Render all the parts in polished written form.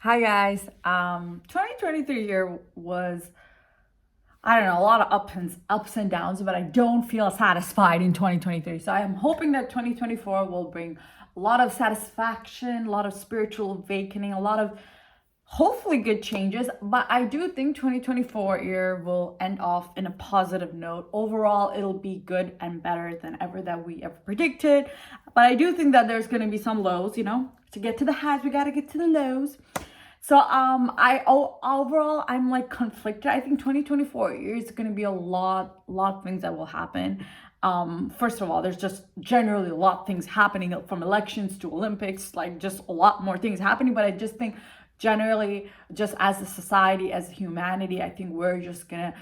Hi guys. 2023 year was, I don't know, a lot of ups and downs, but I don't feel satisfied in 2023. So I am hoping that 2024 will bring a lot of satisfaction, a lot of spiritual awakening, a lot of hopefully good changes. But I do think 2024 year will end off in a positive note. Overall, it'll be good and better than ever that we ever predicted. But I do think that there's going to be some lows, to get to the highs, we got to get to the lows. So overall I'm like conflicted. I think 2024 is going to be a lot of things that will happen. First of all, there's just generally a lot of things happening from elections to Olympics, like just a lot more things happening. But I just think generally, just as a society, as humanity, I think we're just gonna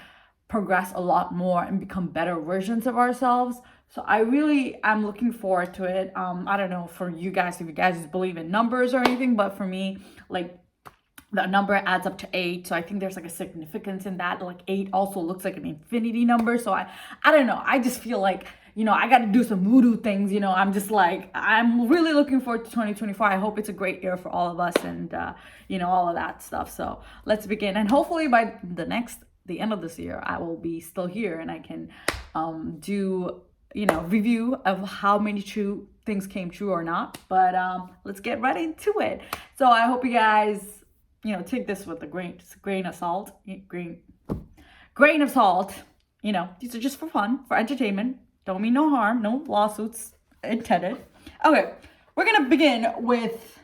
progress a lot more and become better versions of ourselves. So I really am looking forward to it. I don't know for you guys if you guys believe in numbers or anything, but for me, like the number adds up to 8, so I think there's like a significance in that. Like 8 also looks like an infinity number, so I don't know, I just feel like, I got to do some voodoo things. I'm just like, I'm really looking forward to 2024. I hope it's a great year for all of us, and all of that stuff. So let's begin, and hopefully by the end of this year I will be still here and I can do review of how many true things came true or not. But let's get right into it. So I hope you guys take this with a grain of salt. Grain of salt. These are just for fun, for entertainment. Don't mean no harm, no lawsuits intended. Okay, we're gonna begin with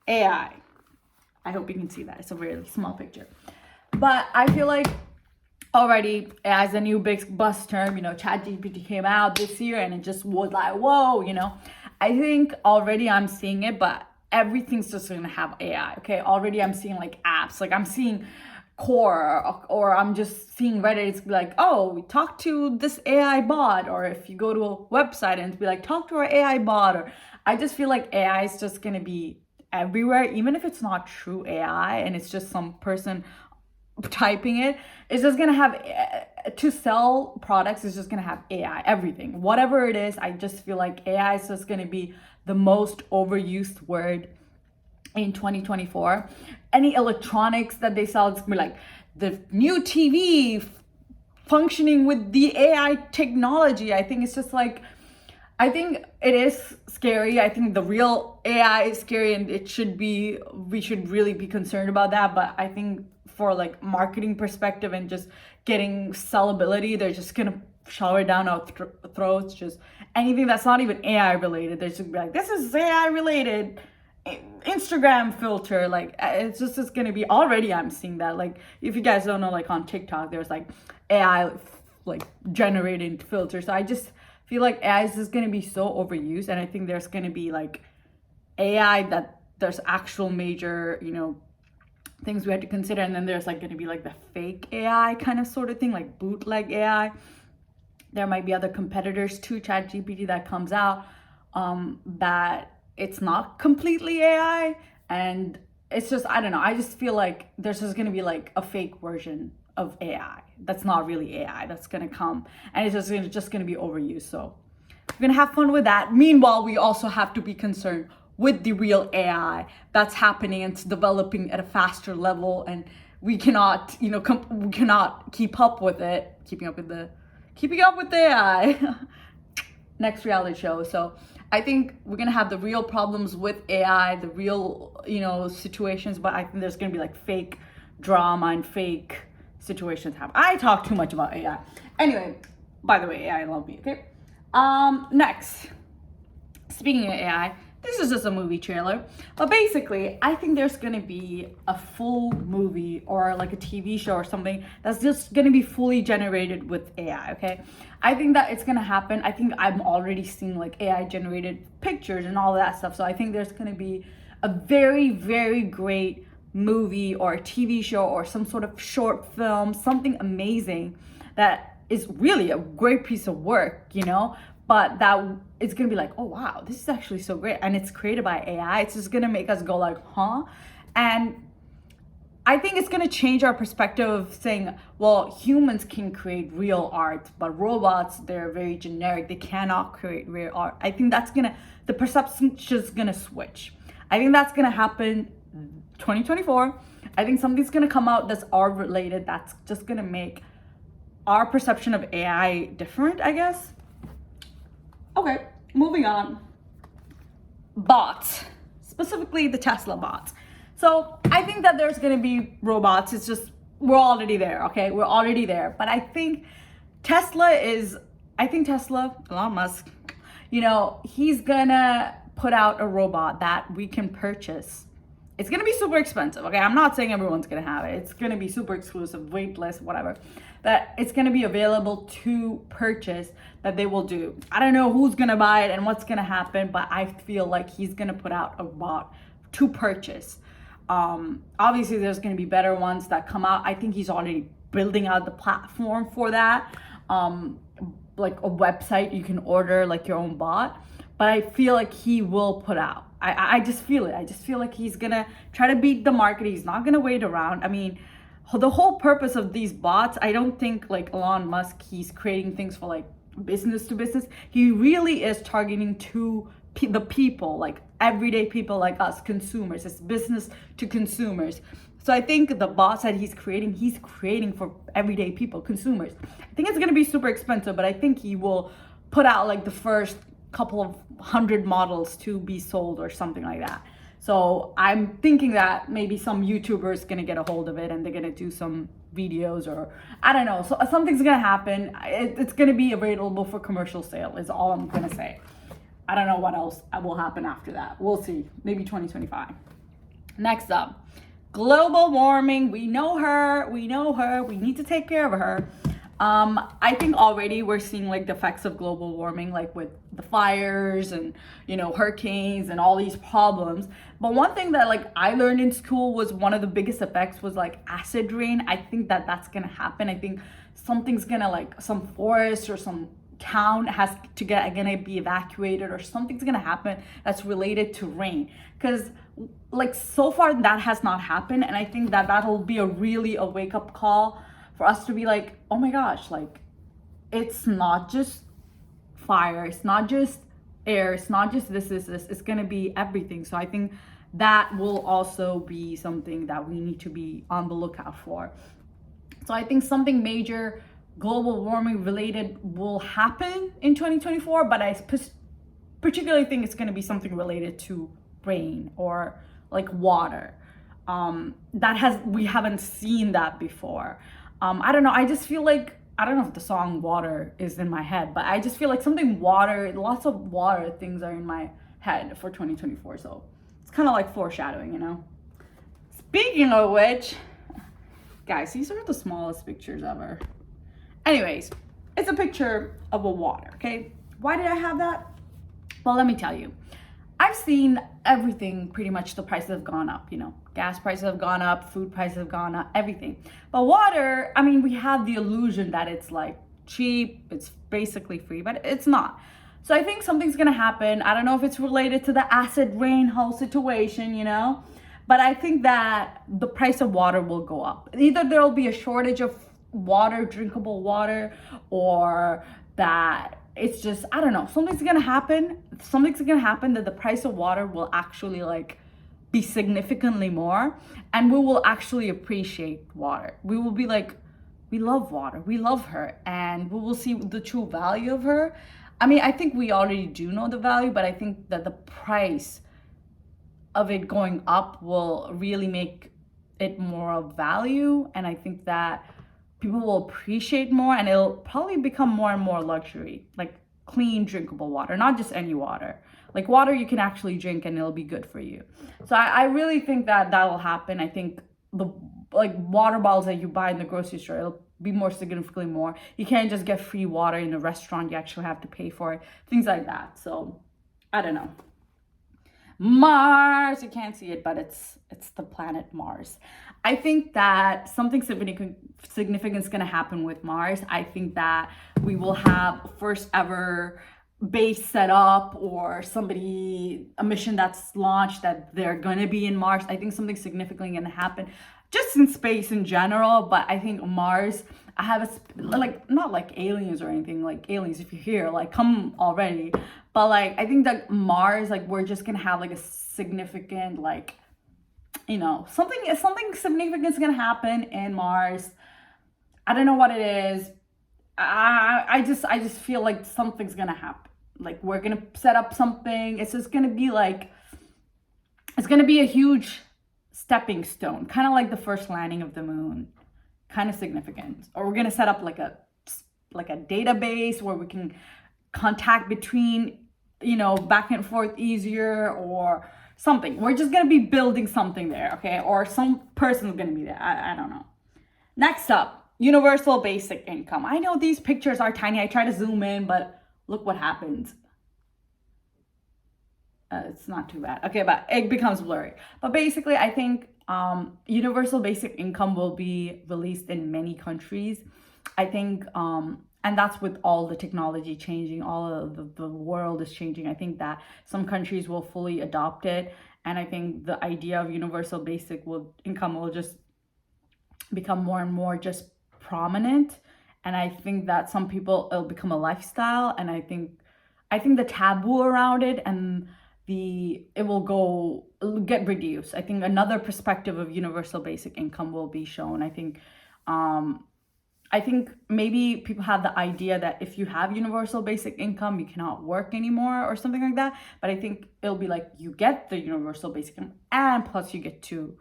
AI. I hope you can see that. It's a really small picture. But I feel like already as a new big buzz term, ChatGPT came out this year and it just was like, whoa, I think already I'm seeing it, but everything's just gonna have AI. Okay, already I'm seeing like apps, like I'm seeing Core, or I'm just seeing Reddit. It's like, oh, we talk to this AI bot, or if you go to a website and it's be like, talk to our AI bot. Or I just feel like AI is just gonna be everywhere, even if it's not true AI and it's just some person typing it. It's just gonna have to sell products. It's just gonna have AI, everything, whatever it is. I just feel like AI is just gonna be the most overused word in 2024. Any electronics that they sell, it's gonna be like the new TV functioning with the AI technology. I think it's just like, I think it is scary. I think the real AI is scary, and we should really be concerned about that. But I think for like marketing perspective and just getting sellability, they're just gonna shove it down our throats. Just anything that's not even AI related, they're just be like, this is AI related. Instagram filter, like it's gonna be, already I'm seeing that. Like if you guys don't know, like on TikTok there's like AI like generated filters. So I just feel like AI is just gonna be so overused, and I think there's gonna be like AI that there's actual major things we have to consider, and then there's like gonna be like the fake AI kind of sort of thing, like bootleg AI. There might be other competitors to ChatGPT that comes out that it's not completely AI, and it's just, I don't know, I just feel like there's just gonna be like a fake version of AI that's not really AI that's gonna come, and it's just gonna be overused. So we're gonna have fun with that. Meanwhile, we also have to be concerned with the real AI that's happening and it's developing at a faster level, and we cannot, we cannot keep up with it. Keeping up with AI. Next reality show. So I think we're gonna have the real problems with AI, the real, situations, but I think there's gonna be like fake drama and fake situations happen. I talk too much about AI. Anyway, by the way, AI love me, okay? Next. Speaking of AI, this is just a movie trailer, but basically I think there's gonna be a full movie or like a TV show or something that's just gonna be fully generated with AI. Okay, I think that it's gonna happen. I think I'm already seeing like AI generated pictures and all that stuff. So I think there's gonna be a very, very great movie or a TV show or some sort of short film, something amazing that is really a great piece of work, but that it's gonna be like, oh wow, this is actually so great, and it's created by AI. It's just gonna make us go like, huh? And I think it's gonna change our perspective of saying, well, humans can create real art, but robots, they're very generic. They cannot create real art. I think the perception just gonna switch. I think that's gonna happen 2024, I think something's gonna come out that's art related, that's just gonna make our perception of AI different, I guess. Okay, moving on. Bots, specifically the Tesla bots. So I think that there's gonna be robots. It's just, we're already there, okay? We're already there. But I think Tesla, Elon Musk, he's gonna put out a robot that we can purchase. It's gonna be super expensive, okay? I'm not saying everyone's gonna have it. It's gonna be super exclusive, weightless, whatever. That it's gonna be available to purchase, that they will do. I don't know who's gonna buy it and what's gonna happen, but I feel like he's gonna put out a bot to purchase. Obviously there's gonna be better ones that come out. I think he's already building out the platform for that. Like a website, you can order like your own bot, but I feel like he will put out. I just feel it. I just feel like he's gonna try to beat the market. He's not gonna wait around. I mean, the whole purpose of these bots, I don't think like Elon Musk, he's creating things for like business to business. He really is targeting to the people, like everyday people like us, consumers. It's business to consumers. So I think the bots that he's creating for everyday people, consumers. I think it's gonna be super expensive, but I think he will put out like the first couple of 100 models to be sold or something like that. So I'm thinking that maybe some YouTuber is gonna get a hold of it and they're gonna do some videos, or I don't know. So something's gonna happen. It's gonna be available for commercial sale is all I'm gonna say. I don't know what else will happen after that. We'll see. Maybe 2025. Next up, global warming. We know her. We need to take care of her. I think already we're seeing like the effects of global warming, like with the fires and, hurricanes and all these problems. But one thing that like I learned in school was one of the biggest effects was like acid rain. I think that that's going to happen. I think something's going to like some forest or some town gonna be evacuated, or something's gonna happen that's related to rain, because like so far that has not happened. And I think that that'll be a wake-up call for us to be like, oh my gosh, like it's not just fire, it's not just air, it's not just this, it's gonna be everything. So I think that will also be something that we need to be on the lookout for. So I think something major global warming related will happen in 2024, but I particularly think it's going to be something related to rain or like water. We haven't seen that before. I don't know. I just feel like, I don't know if the song Water is in my head, but I just feel like lots of water things are in my head for 2024. So it's kind of like foreshadowing, Speaking of which, guys, these are the smallest pictures ever. Anyways, it's a picture of a water, okay? Why did I have that? Well, let me tell you. I've seen everything, pretty much the prices have gone up, gas prices have gone up, food prices have gone up, everything. But water, I mean, we have the illusion that it's like cheap, it's basically free, but it's not. So I think something's gonna happen. I don't know if it's related to the acid rain whole situation, but I think that the price of water will go up. Either there'll be a shortage of water, drinkable water, or that it's just, I don't know, something's gonna happen that the price of water will actually like be significantly more, and we will actually appreciate water. We will be like, we love water, we love her, and we will see the true value of her. I mean, I think we already do know the value, but I think that the price of it going up will really make it more of value, and I think that people will appreciate more, and it'll probably become more and more luxury, like clean, drinkable water, not just any water. Like water you can actually drink and it'll be good for you. So I really think that will happen. I think the like water bottles that you buy in the grocery store, it'll be more significantly more. You can't just get free water in a restaurant. You actually have to pay for it, things like that. So I don't know. Mars, you can't see it, but it's the planet Mars. I think that something significant is going to happen with Mars. I think that we will have first ever base set up, or a mission that's launched that they're going to be in Mars. I think something significantly going to happen just in space in general, but I think Mars, I have not like aliens or anything, like aliens, if you're here, like come already. But like, I think that Mars, like we're just going to have like a significant, like, something significant is gonna happen in Mars. I don't know what it is. I just feel like something's gonna happen. Like we're gonna set up something. It's just gonna be like it's gonna be a huge stepping stone, kind of like the first landing of the moon, kind of significant. Or we're gonna set up like a database where we can contact between back and forth easier or something. We're just gonna be building something there, okay? Or some person's gonna be there. I don't know. Next up, universal basic income. I know these pictures are tiny. I try to zoom in, but look what happens. It's not too bad. Okay, but it becomes blurry. But basically, I think universal basic income will be released in many countries. I think, and that's with all the technology changing, all of the world is changing. I think that some countries will fully adopt it. And I think the idea of universal basic income will just become more and more just prominent. And I think that some people, it'll become a lifestyle. And I think the taboo around it and it'll get reduced. I think another perspective of universal basic income will be shown. I think maybe people have the idea that if you have universal basic income, you cannot work anymore or something like that. But I think it'll be like you get the universal basic income and plus you get to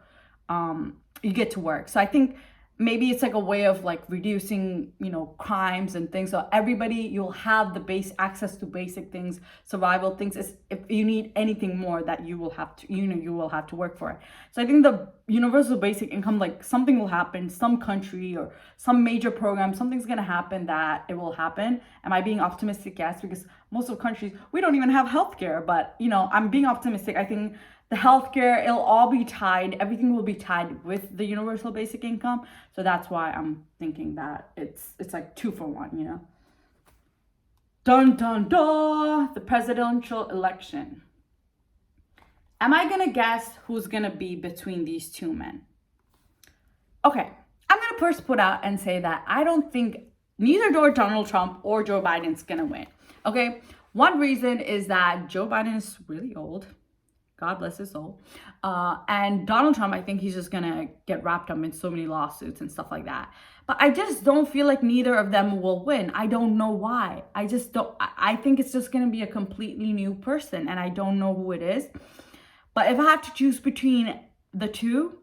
work. So I think maybe it's like a way of like reducing, crimes and things. So you'll have the access to basic things, survival things. If you need anything more, that you will have to work for it. So I think the universal basic income, like something will happen, some country or some major program, something's gonna happen that it will happen. Am I being optimistic? Yes, because most of countries, we don't even have healthcare. But I'm being optimistic. I think the healthcare, it'll all be tied. Everything will be tied with the universal basic income. So that's why I'm thinking that it's like 2 for 1, Dun dun dun! The presidential election. Am I gonna guess who's gonna be between these two men? Okay, I'm gonna first put out and say that I don't think neither Donald Trump or Joe Biden's gonna win. Okay, one reason is that Joe Biden is really old. God bless his soul. And Donald Trump, I think he's just gonna get wrapped up in so many lawsuits and stuff like that. But I just don't feel like neither of them will win. I don't know why. I just don't. I think it's just gonna be a completely new person, and I don't know who it is. But if I have to choose between the two,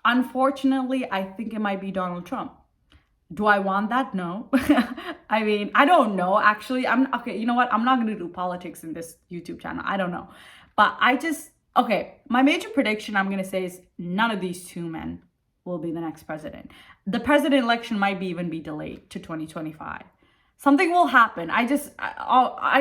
unfortunately, I think it might be Donald Trump. Do I want that? No. I mean, I don't know. Actually, okay. You know what? I'm not gonna do politics in this YouTube channel. I don't know. But my major prediction I'm going to say is none of these two men will be the next president. The president election might even be delayed to 2025. Something will happen. I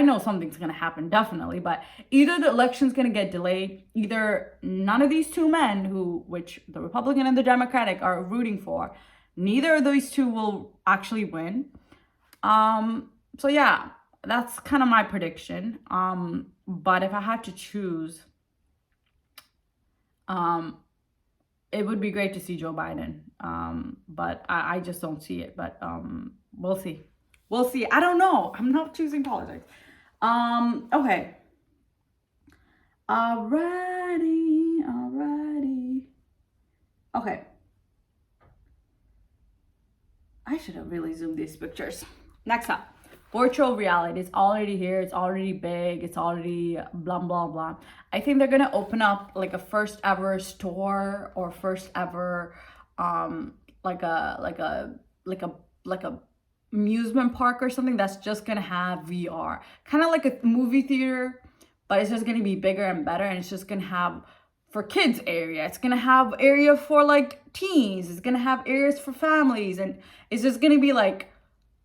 know something's going to happen, definitely. But either the election's going to get delayed, either none of these two men, which the Republican and the Democratic are rooting for, neither of these two will actually win. So yeah, that's kind of my prediction. But if I had to choose, it would be great to see Joe Biden. But I just don't see it. But we'll see. We'll see. I don't know. I'm not choosing politics. Okay. Alrighty. Okay. I should have really zoomed these pictures. Next up. Virtual reality is already here. It's already big. It's already blah, blah, blah. I think they're going to open up like a first ever store or first ever like a amusement park or something that's just going to have VR. Kind of like a movie theater, but it's just going to be bigger and better, and it's just going to have for kids area. It's going to have area for like teens. It's going to have areas for families, and it's just going to be like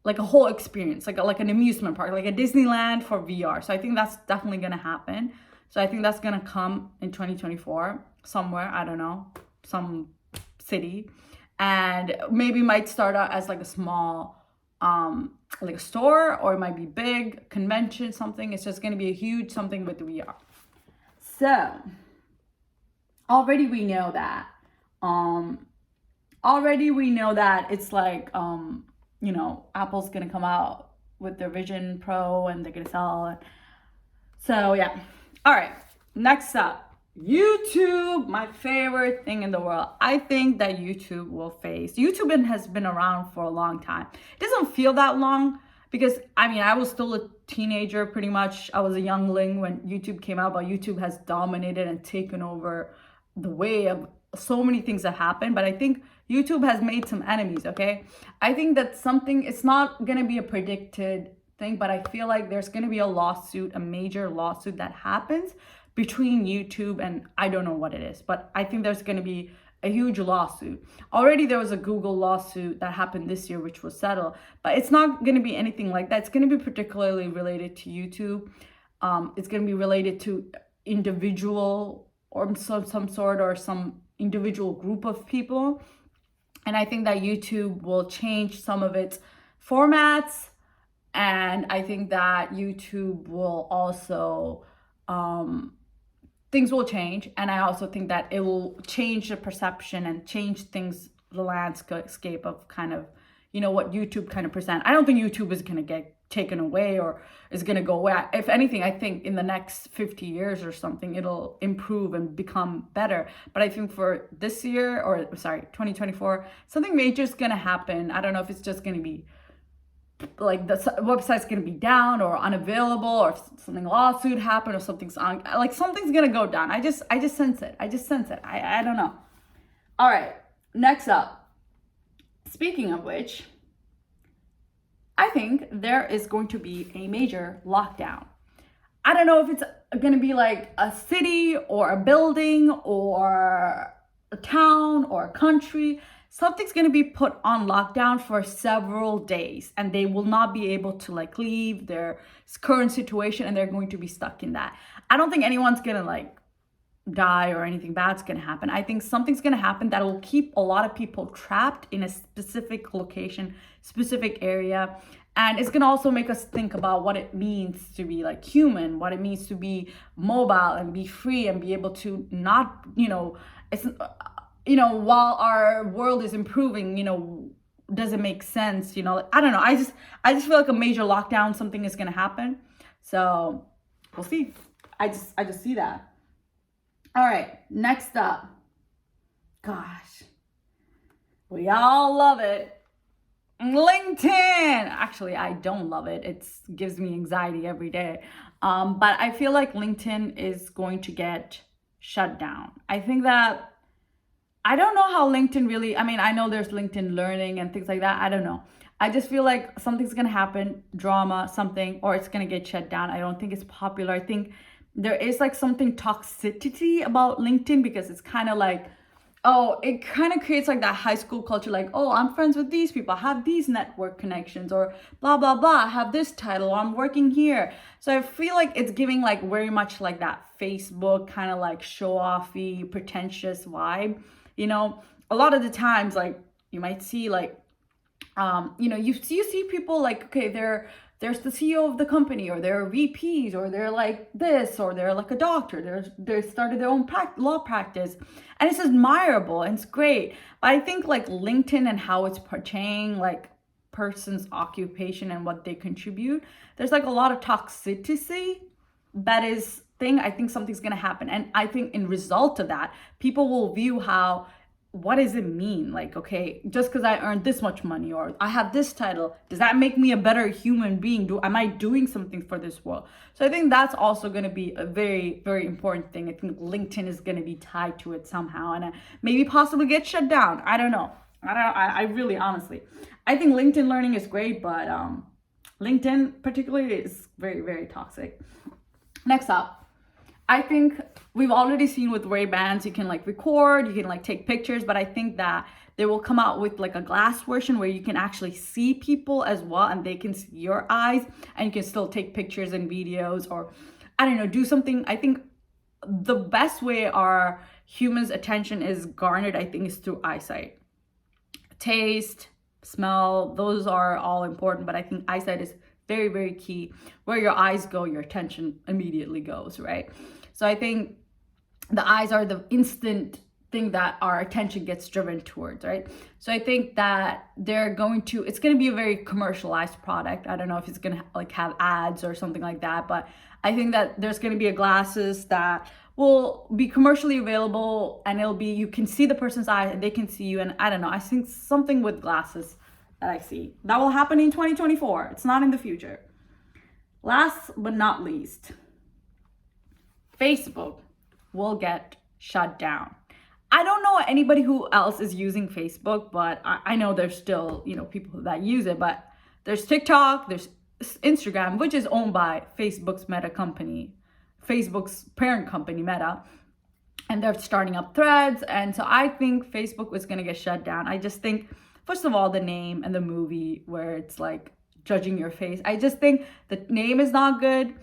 a whole experience, like an amusement park, like a Disneyland for VR. So I think that's definitely going to happen. So I think that's going to come in 2024 somewhere, I don't know, some city. And maybe might start out as like a small, like a store, or it might be big, convention, something. It's just going to be a huge something with VR. So already we know that. It's like, Apple's gonna come out with their Vision Pro and they're gonna sell it. So yeah. All right. Next up, YouTube, my favorite thing in the world. I think that YouTube has been around for a long time. It doesn't feel that long because I mean, I was still a teenager pretty much. I was a youngling when YouTube came out, but YouTube has dominated and taken over the way of so many things that happen. But I think YouTube has made some enemies, okay? I think that it's not going to be a predicted thing, but I feel like there's going to be a major lawsuit that happens between YouTube and I don't know what it is, but I think there's going to be a huge lawsuit. Already there was a Google lawsuit that happened this year, which was settled, but it's not going to be anything like that. It's going to be particularly related to YouTube. It's going to be related to individual or some sort or some individual group of people. And I think that YouTube will change some of its formats. And I think that YouTube will also, things will change. And I also think that it will change the perception and change things, the landscape of kind of, what YouTube kind of present. I don't think YouTube is going to get taken away or is going to go away. If anything, I think in the next 50 years or something, it'll improve and become better. But I think for this year, 2024, something major is going to happen. I don't know if it's just going to be like the website's going to be down or unavailable, or if something lawsuit happened, or something's going to go down. I just sense it. I don't know. All right. Next up, speaking of which, I think there is going to be a major lockdown. I don't know if it's going to be like a city or a building or a town or a country. Something's going to be put on lockdown for several days, and they will not be able to leave their current situation, and they're going to be stuck in that. I don't think anyone's going to die or anything bad's going to happen. I think something's going to happen that will keep a lot of people trapped in a specific location, specific area. And it's going to also make us think about what it means to be human, what it means to be mobile and be free and be able to not, it's, while our world is improving, does it make sense? I don't know. I just feel like a major lockdown, something is going to happen. So we'll see. I just see that. All right, next up. Gosh, we all love it. LinkedIn. Actually, I don't love it. It gives me anxiety every day. But I feel like LinkedIn is going to get shut down. I think that, I don't know how LinkedIn really, I know there's LinkedIn Learning and things like that. I don't know. I just feel like something's going to happen, drama, something, or it's going to get shut down. I don't think it's popular. I think there is something toxicity about LinkedIn, because it's kind of it kind of creates that high school culture, I'm friends with these people, I have these network connections, or blah, blah, blah, I have this title, or I'm working here. So I feel like it's giving very much that Facebook kind of show-offy, pretentious vibe. A lot of the times, you might see you see people okay, there's the CEO of the company, or they're VPs, or they're this, or they're a doctor. They started their own law practice, and it's admirable and it's great. But I think LinkedIn and how it's portraying person's occupation and what they contribute, there's a lot of toxicity that is thing. I think something's gonna happen, and I think in result of that, people will view what does it mean? Okay, just because I earned this much money, or I have this title, does that make me a better human being? Am I doing something for this world? So I think that's also going to be a very, very important thing. I think LinkedIn is going to be tied to it somehow, and maybe possibly get shut down. I don't know. I really, honestly, I think LinkedIn Learning is great, but LinkedIn particularly is very, very toxic. Next up, I think we've already seen with Ray-Bans, you can record, you can take pictures, but I think that they will come out with a glass version where you can actually see people as well, and they can see your eyes, and you can still take pictures and videos, or I don't know, do something. I think the best way our humans' attention is garnered, I think, is through eyesight. Taste, smell, those are all important, but I think eyesight is very, very key. Where your eyes go, your attention immediately goes, right? So I think the eyes are the instant thing that our attention gets driven towards, right? So I think that it's going to be a very commercialized product. I don't know if it's going to have ads or something like that, but I think that there's going to be glasses that will be commercially available, and it'll be, you can see the person's eyes and they can see you. And I don't know, I think something with glasses that I see that will happen in 2024. It's not in the future. Last but not least, Facebook will get shut down. I don't know anybody who else is using Facebook, but I know there's still, people that use it. But there's TikTok, there's Instagram, which is owned by Facebook's Meta company, Facebook's parent company, Meta. And they're starting up Threads. And so I think Facebook was going to get shut down. I just think, first of all, the name and the movie where it's like judging your face. I just think the name is not good.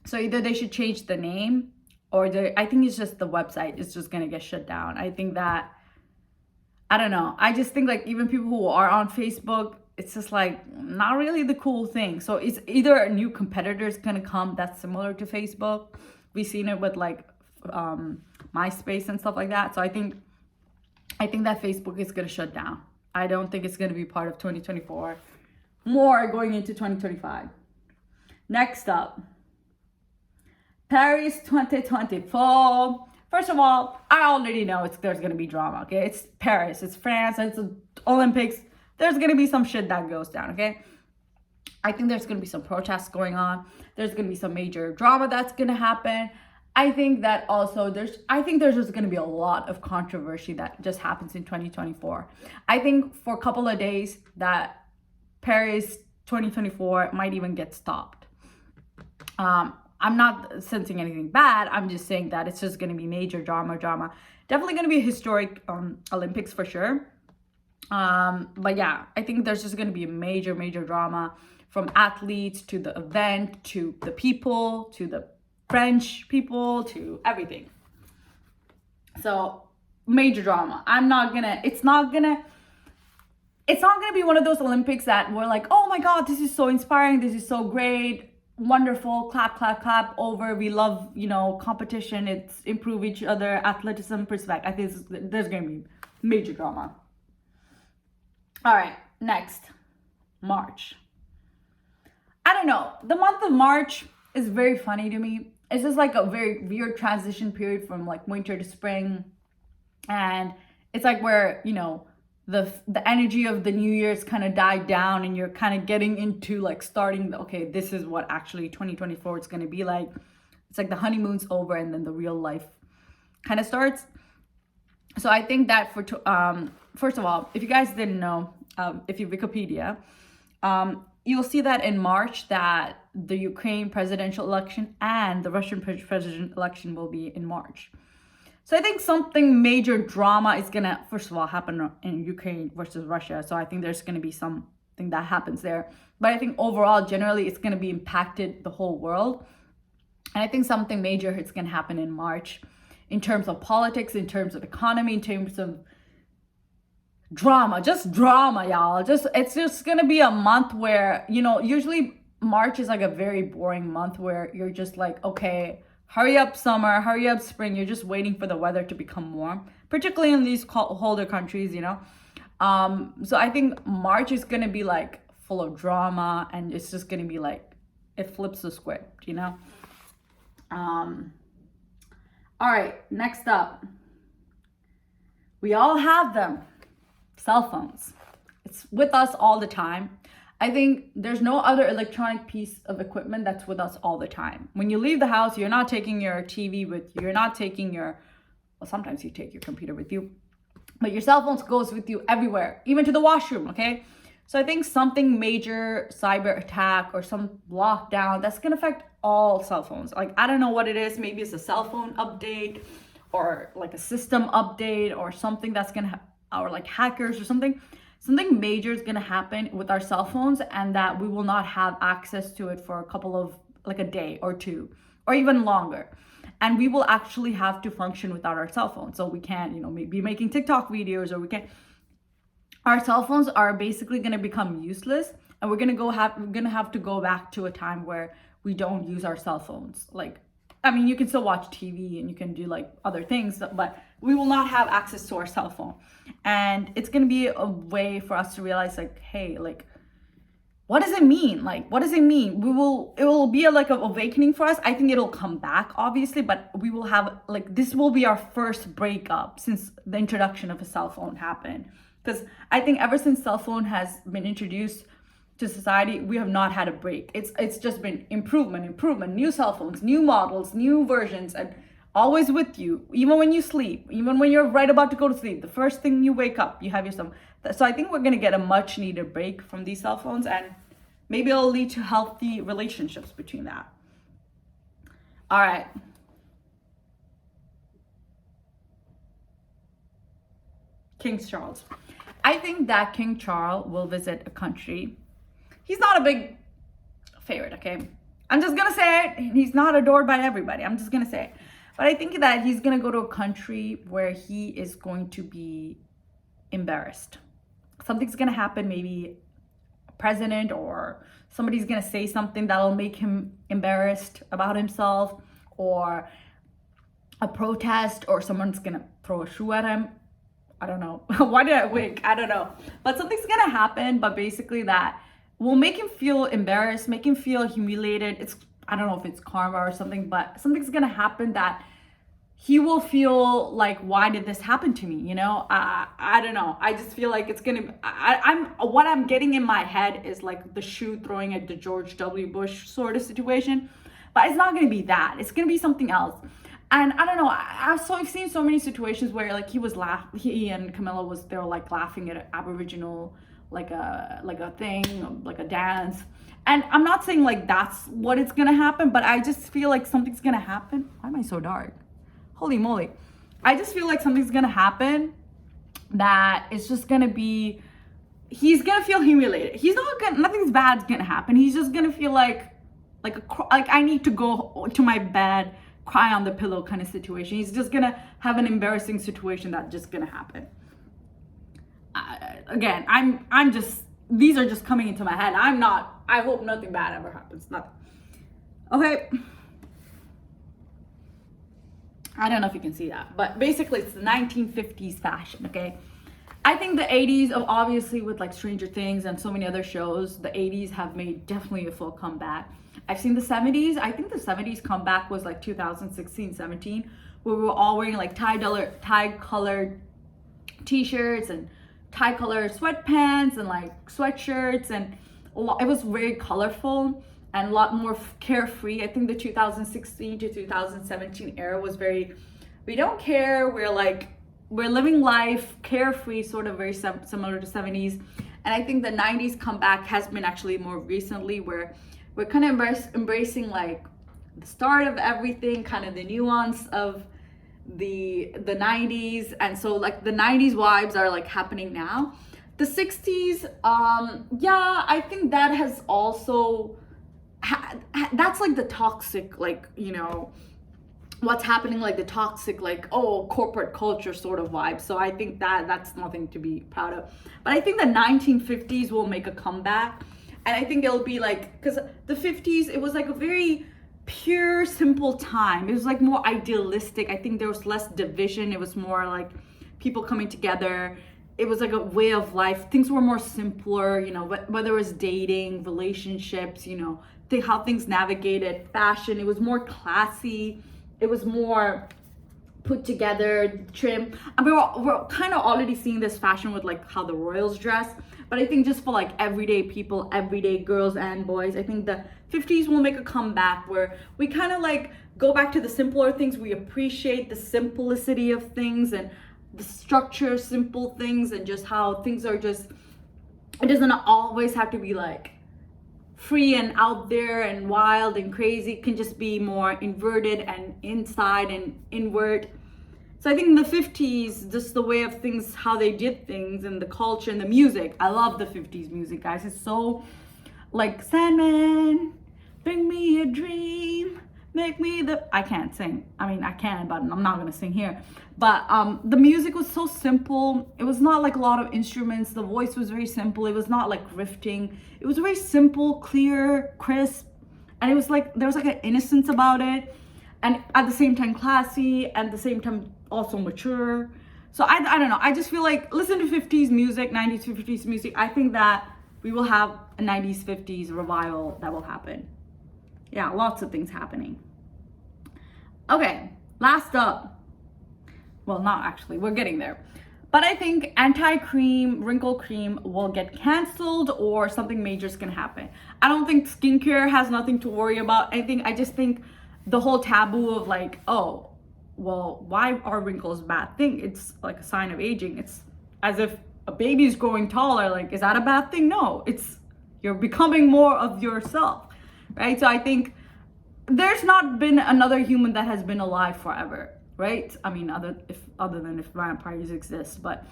So either they should change the name, or I think it's just the website is just going to get shut down. I think that, I don't know. I just think like even people who are on Facebook, it's just like not really the cool thing. So it's either a new competitor is going to come that's similar to Facebook. We've seen it with like MySpace and stuff like that. So I think that Facebook is going to shut down. I don't think it's going to be part of 2024. More going into 2025. Next up, Paris 2024. First of all, I already know there's going to be drama, okay? It's Paris, it's France, it's the Olympics. There's going to be some shit that goes down, okay? I think there's going to be some protests going on. There's going to be some major drama that's going to happen. I think that also there's just going to be a lot of controversy that just happens in 2024. I think for a couple of days that Paris 2024 might even get stopped. I'm not sensing anything bad. I'm just saying that it's just going to be major drama. Definitely going to be a historic Olympics for sure. But yeah, I think there's just going to be a major drama, from athletes to the event to the people to the French people to everything. So major drama. It's not gonna be one of those Olympics that we're like, oh my God, this is so inspiring. This is so great. Wonderful. Clap over. We love, competition. It's improve each other, athleticism perspective. I think there's going to be major drama. All right. Next, March. I don't know. The month of March is very funny to me. It's just like a very weird transition period from like winter to spring. And it's like where, the energy of the New Year's kind of died down, and you're kind of getting into like starting, okay, this is what actually 2024 is going to be like. It's like the honeymoon's over and then the real life kind of starts. So I think that first of all, if you guys didn't know, if you Wikipedia, you'll see that in March that the Ukraine presidential election and the Russian president election will be in March. So I think something major drama is going to, first of all, happen in Ukraine versus Russia. So I think there's going to be something that happens there. But I think overall, generally, it's going to be impacted the whole world. And I think something major is going to happen in March in terms of politics, in terms of economy, in terms of drama, just drama, y'all. It's just going to be a month where, usually March is like a very boring month where you're just like, okay, hurry up summer, hurry up spring. You're just waiting for the weather to become warm, particularly in these colder countries, So I think March is going to be like full of drama, and it's just going to be like, it flips the script, All right, next up. We all have them. Cell phones. It's with us all the time. I think there's no other electronic piece of equipment that's with us all the time. When you leave the house, you're not taking your TV with you. You're not taking well, sometimes you take your computer with you, but your cell phone goes with you everywhere, even to the washroom, okay? So I think something major, cyber attack or some lockdown, that's going to affect all cell phones. Like, I don't know what it is. Maybe it's a cell phone update or like a system update or something that's going to, or like hackers or something. Something major is going to happen with our cell phones, and that we will not have access to it for a couple of, like a day or two, or even longer. And we will actually have to function without our cell phones. So we can't, be making TikTok videos, or we can't. Our cell phones are basically going to become useless, and we're going to have to go back to a time where we don't use our cell phones. Like, I mean, you can still watch TV and you can do like other things, but we will not have access to our cell phone. And it's going to be a way for us to realize like, hey, like what does it mean? Like, what does it mean? It will be like an awakening for us. I think it'll come back, obviously, but we will have, like, this will be our first breakup since the introduction of a cell phone happened. Because I think ever since cell phone has been introduced to society, we have not had a break. It's just been improvement, new cell phones, new models, new versions, and always with you, even when you sleep, even when you're right about to go to sleep. The first thing you wake up, you have your cell phone. So I think we're gonna get a much needed break from these cell phones, and maybe it'll lead to healthy relationships between that. All right. King Charles. I think that King Charles will visit a country. He's not a big favorite, okay? I'm just gonna say it. He's not adored by everybody. I'm just gonna say it. But I think that he's gonna go to a country where he is going to be embarrassed. Something's gonna happen, maybe a president or somebody's gonna say something that'll make him embarrassed about himself, or a protest, or someone's gonna throw a shoe at him. I don't know. Why did I wink? I don't know. But something's gonna happen, but basically that will make him feel embarrassed, make him feel humiliated. I don't know if it's karma or something, but something's gonna happen that he will feel like, why did this happen to me? You know, I don't know. I just feel like it's gonna. What I'm getting in my head is like the shoe throwing at the George W. Bush sort of situation, but it's not gonna be that. It's gonna be something else. And I don't know. I've seen so many situations where like he and Camilla they were like laughing at an Aboriginal like a thing, like a dance. And I'm not saying like that's what it's gonna happen, but I just feel like something's gonna happen. Why am I so dark? Holy moly. I just feel like something's gonna happen that it's just gonna be, he's gonna feel humiliated. Nothing's bad's gonna happen. He's just gonna feel like I need to go to my bed, cry on the pillow kind of situation. He's just gonna have an embarrassing situation that's just gonna happen. Again, I'm just, these are just coming into my head. I hope nothing bad ever happens. Nothing. Okay. I don't know if you can see that, but basically it's the 1950s fashion, okay? I think the 80s, obviously with like Stranger Things and so many other shows, the 80s have made definitely a full comeback. I've seen the 70s. I think the 70s comeback was like 2016, 17, where we were all wearing like tie-colored t-shirts and tie-colored sweatpants and like sweatshirts, and it was very colorful and a lot more carefree. I think the 2016 to 2017 era was very, we don't care, we're living life carefree, sort of very similar to 70s. And I think the 90s comeback has been actually more recently, where we're kind of embracing like the start of everything, kind of the nuance of the 90s. And so like the 90s vibes are like happening now. The 60s, yeah, I think that has also that's like the toxic, like, you know, what's happening, like the toxic, like, oh, corporate culture sort of vibe. So I think that's nothing to be proud of. But I think the 1950s will make a comeback, and I think it'll be like, because the 50s, it was like a very pure, simple time. It was like more idealistic. I think there was less division. It was more like people coming together. It was like a way of life. Things were more simpler, you know, whether it was dating, relationships, you know, how things navigated, fashion. It was more classy. It was more put together, trim. I mean, we're kind of already seeing this fashion with like how the royals dress. But I think just for like everyday people, everyday girls and boys, I think the 50s will make a comeback where we kind of like go back to the simpler things. We appreciate the simplicity of things and the structure, simple things, and just how things are just, it doesn't always have to be like free and out there and wild and crazy. It can just be more inverted and inside and inward. So I think in the 50s, just the way of things, how they did things, and the culture and the music. I love the 50s music, guys. It's so like Sandman, bring me a dream, make me the, I can't sing. I mean, I can, but I'm not gonna sing here. But the music was so simple. It was not like a lot of instruments. The voice was very simple. It was not like riffing. It was very simple, clear, crisp. And it was like, there was like an innocence about it. And at the same time classy, and at the same time also mature. So I don't know. I just feel like, listen to 50s music, 90s, 50s music. I think that we will have a 90s, 50s revival that will happen. Yeah, lots of things happening. Okay, last up. Well, not actually, we're getting there. But I think anti-cream, wrinkle cream will get canceled or something major is gonna happen. I don't think skincare has nothing to worry about. I just think the whole taboo of like, oh, well, why are wrinkles a bad thing? It's like a sign of aging. It's as if a baby's growing taller. Like, is that a bad thing? No, it's you're becoming more of yourself, right? So I think there's not been another human that has been alive forever, right? I mean, other than if vampires exist, but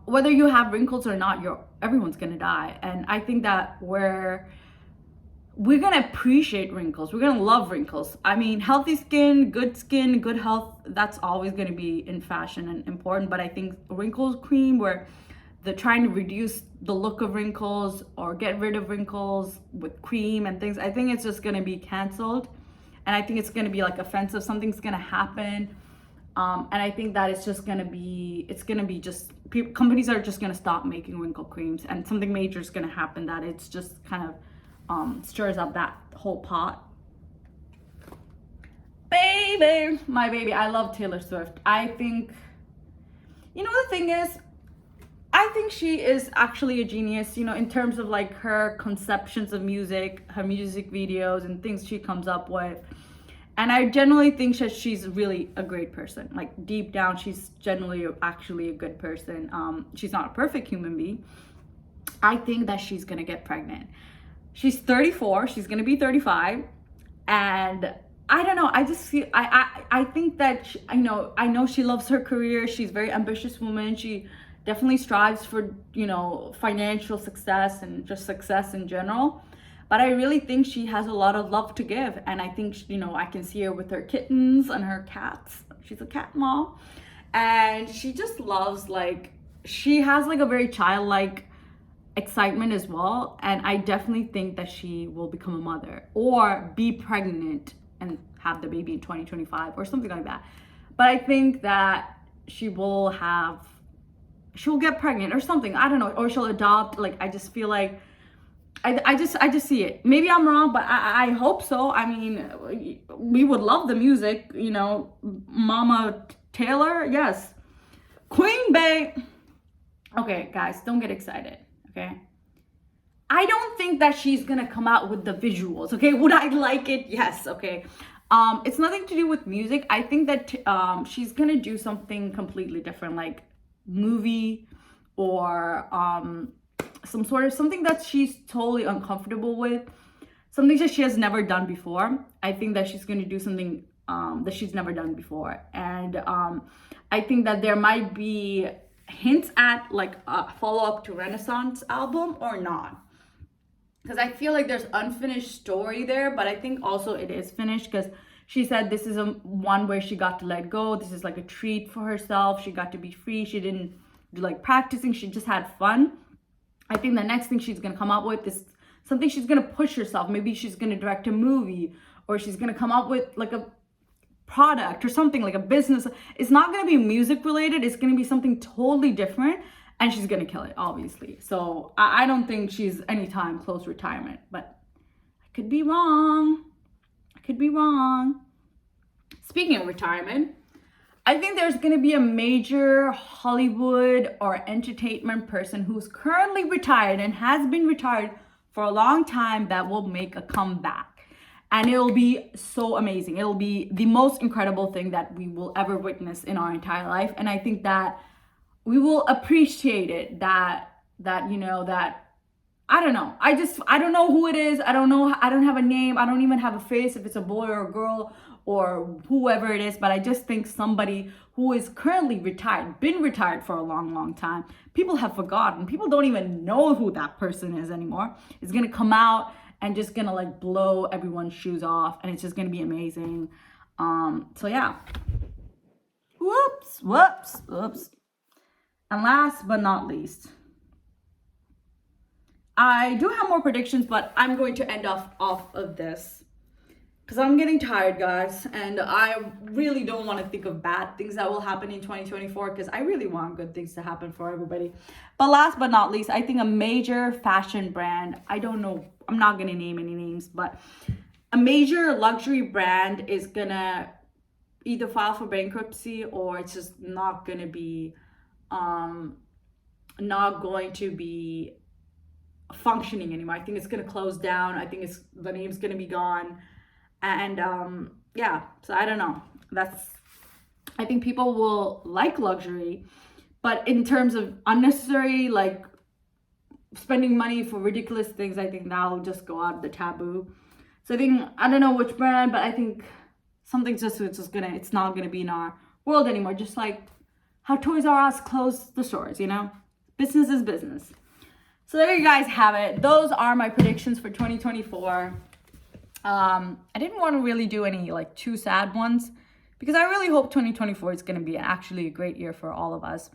whether you have wrinkles or not, everyone's gonna die. And I think that we're gonna appreciate wrinkles. We're gonna love wrinkles. I mean, healthy skin, good health, that's always gonna be in fashion and important. But I think wrinkles cream, where they're trying to reduce the look of wrinkles or get rid of wrinkles with cream and things, I think it's just gonna be canceled. And I think it's gonna be like offensive. Something's gonna happen. And I think that it's gonna be companies are just gonna stop making wrinkle creams, and something major is gonna happen that it's just kind of stirs up that whole pot. Baby, my baby, I love Taylor Swift. I think, the thing is, I think she is actually a genius, in terms of like her conceptions of music, her music videos and things she comes up with. And I generally think that she's really a great person. Like deep down, she's generally actually a good person. She's not a perfect human being. I think that she's gonna get pregnant. She's 34, she's gonna be 35. And I don't know, I just feel, I think that, I know she loves her career. She's a very ambitious woman. She definitely strives for, financial success and just success in general. But I really think she has a lot of love to give. And I think, I can see her with her kittens and her cats. She's a cat mom. And she just loves, she has a very childlike excitement as well. And I definitely think that she will become a mother or be pregnant and have the baby in 2025 or something like that. But I think that she'll get pregnant or something. I don't know. Or she'll adopt. I just feel like, I just see it. Maybe I'm wrong, but I hope so. I mean, we would love the music, Mama Taylor, yes. Queen Bey. Okay, guys, don't get excited, okay? I don't think that she's gonna come out with the visuals, okay? Would I like it? Yes, okay. It's nothing to do with music. I think that she's gonna do something completely different, like movie or something that she's totally uncomfortable with, something that she has never done before. I think that she's going to do something that she's never done before. And I think that there might be hints at a follow-up to Renaissance album or not, because I feel like there's unfinished story there, but I think also it is finished, because she said this is one where she got to let go. This is like a treat for herself. She got to be free. She didn't do practicing. She just had fun. I think the next thing she's gonna come up with is something she's gonna push herself. Maybe she's gonna direct a movie, or she's gonna come up with a product or something, like a business. It's not gonna be music related. It's gonna be something totally different, and she's gonna kill it, obviously. So I don't think she's anytime close retirement, but I could be wrong. Speaking of retirement, I think there's going to be a major Hollywood or entertainment person who's currently retired and has been retired for a long time that will make a comeback. And it'll be so amazing. It'll be the most incredible thing that we will ever witness in our entire life. And I think that we will appreciate it, that I don't know. I don't know who it is. I don't know. I don't have a name. I don't even have a face, if it's a boy or a girl or whoever it is. But I just think somebody who is currently retired, been retired for a long, long time. People have forgotten. People don't even know who that person is anymore. Is going to come out and just going to blow everyone's shoes off. And it's just going to be amazing. So yeah. Whoops. And last but not least, I do have more predictions, but I'm going to end off of this. because I'm getting tired, guys, and I really don't want to think of bad things that will happen in 2024 because I really want good things to happen for everybody. But last but not least, I think a major fashion brand, I don't know, I'm not going to name any names, but a major luxury brand is going to either file for bankruptcy or it's just not going to be not going to be functioning anymore. I think it's going to close down. I think the name's going to be gone. And yeah, so I don't know. I think people will like luxury, but in terms of unnecessary, like spending money for ridiculous things, I think that'll just go out of the taboo. So I think, I don't know which brand, but I think something's it's not gonna be in our world anymore. Just like how Toys R Us closed the stores, you know? Business is business. So there you guys have it. Those are my predictions for 2024. I didn't want to really do any like too sad ones because I really hope 2024 is going to be actually a great year for all of us.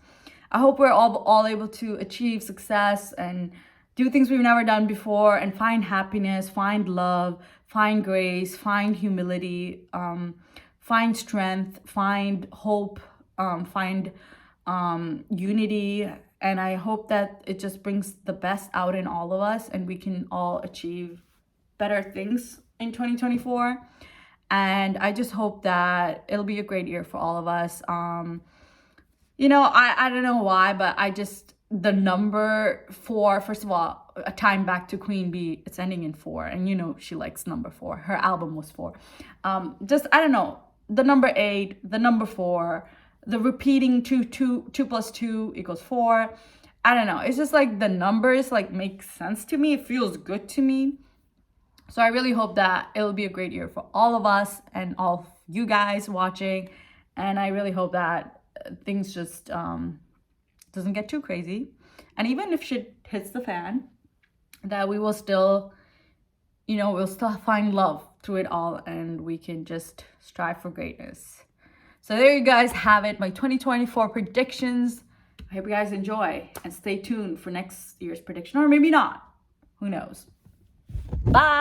I hope we're all able to achieve success and do things we've never done before and find happiness, find love, find grace, find humility, find strength, find hope, find unity. And I hope that it just brings the best out in all of us and we can all achieve better things in 2024. And I just hope that it'll be a great year for all of us. You know, I don't know why, but the number 4, first of all, a time back to Queen Bee, it's ending in 4. And you know, she likes number 4. Her album was 4. I don't know, the number 8, the number 4, the repeating 2 plus 2 equals 4. I don't know. It's just like the numbers like make sense to me. It feels good to me. So I really hope that it'll be a great year for all of us and all of you guys watching. And I really hope that things just doesn't get too crazy. And even if shit hits the fan, that we will still, you know, we'll still find love through it all and we can just strive for greatness. So there you guys have it, my 2024 predictions. I hope you guys enjoy and stay tuned for next year's prediction, or maybe not. Who knows? Bye.